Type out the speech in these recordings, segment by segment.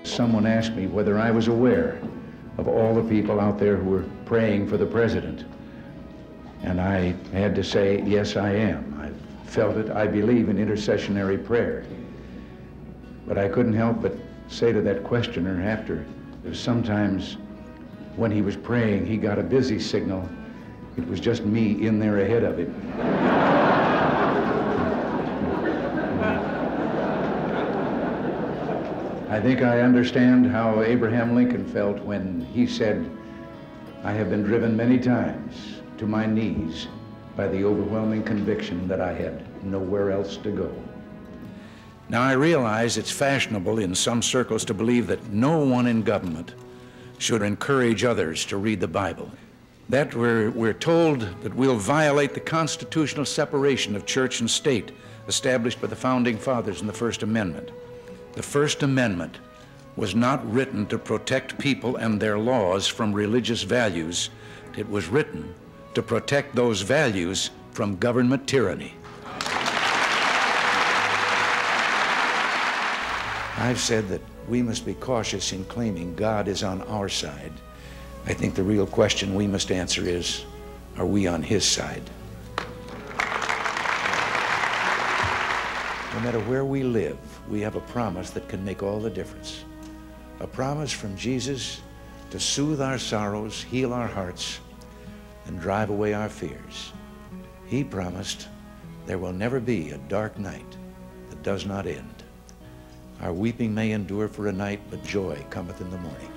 Someone asked me whether I was aware of all the people out there who were praying for the president. And I had to say, yes, I am. I felt it. I believe in intercessionary prayer. But I couldn't help but say to that questioner after, sometimes when he was praying, he got a busy signal. It was just me in there ahead of him. I think I understand how Abraham Lincoln felt when he said, I have been driven many times to my knees by the overwhelming conviction that I had nowhere else to go. Now, I realize it's fashionable in some circles to believe that no one in government should encourage others to read the Bible. That we're told that we'll violate the constitutional separation of church and state established by the Founding Fathers in the First Amendment. The First Amendment was not written to protect people and their laws from religious values. It was written to protect those values from government tyranny. I've said that we must be cautious in claiming God is on our side. I think the real question we must answer is, are we on His side? No matter where we live, we have a promise that can make all the difference. A promise from Jesus to soothe our sorrows, heal our hearts, and drive away our fears. He promised there will never be a dark night that does not end. Our weeping may endure for a night, but joy cometh in the morning.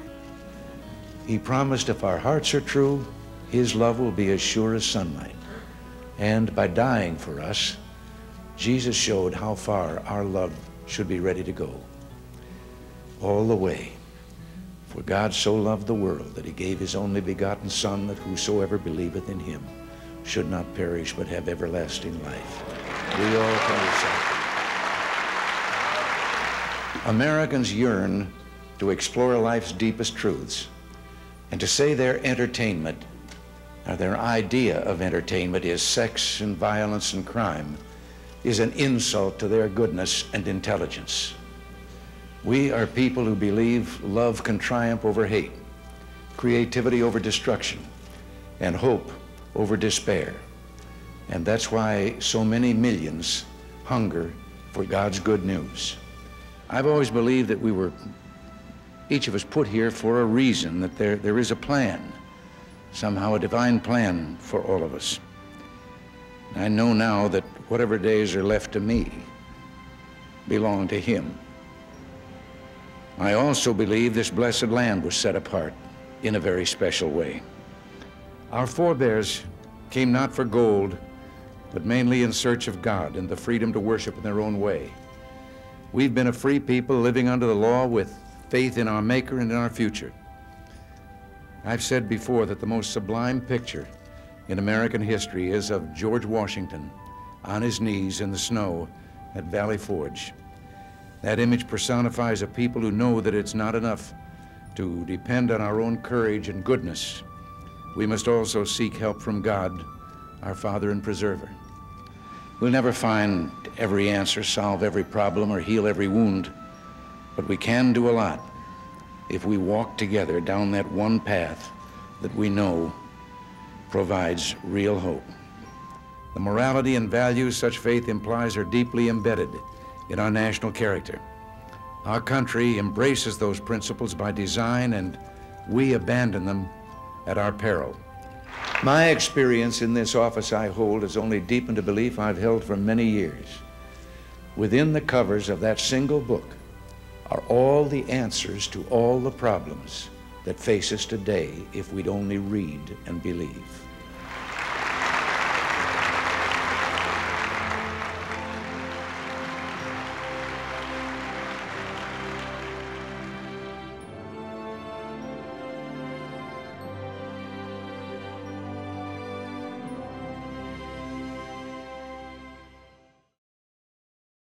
He promised if our hearts are true, His love will be as sure as sunlight. And by dying for us, Jesus showed how far our love should be ready to go. All the way. For God so loved the world that He gave His only begotten Son, that whosoever believeth in Him should not perish but have everlasting life. We all can recite. Americans yearn to explore life's deepest truths, and to say their entertainment, or their idea of entertainment, is sex and violence and crime, is an insult to their goodness and intelligence. We are people who believe love can triumph over hate, creativity over destruction, and hope over despair. And that's why so many millions hunger for God's good news. I've always believed that we were, each of us, put here for a reason, that there is a plan, somehow a divine plan for all of us. I know now that whatever days are left to me belong to Him. I also believe this blessed land was set apart in a very special way. Our forebears came not for gold, but mainly in search of God and the freedom to worship in their own way. We've been a free people living under the law with faith in our Maker and in our future. I've said before that the most sublime picture in American history is of George Washington on his knees in the snow at Valley Forge. That image personifies a people who know that it's not enough to depend on our own courage and goodness. We must also seek help from God, our Father and Preserver. We'll never find every answer, solve every problem, or heal every wound, but we can do a lot if we walk together down that one path that we know provides real hope. The morality and values such faith implies are deeply embedded in our national character. Our country embraces those principles by design, and we abandon them at our peril. My experience in this office I hold has only deepened a belief I've held for many years. Within the covers of that single book are all the answers to all the problems that face us today if we'd only read and believe.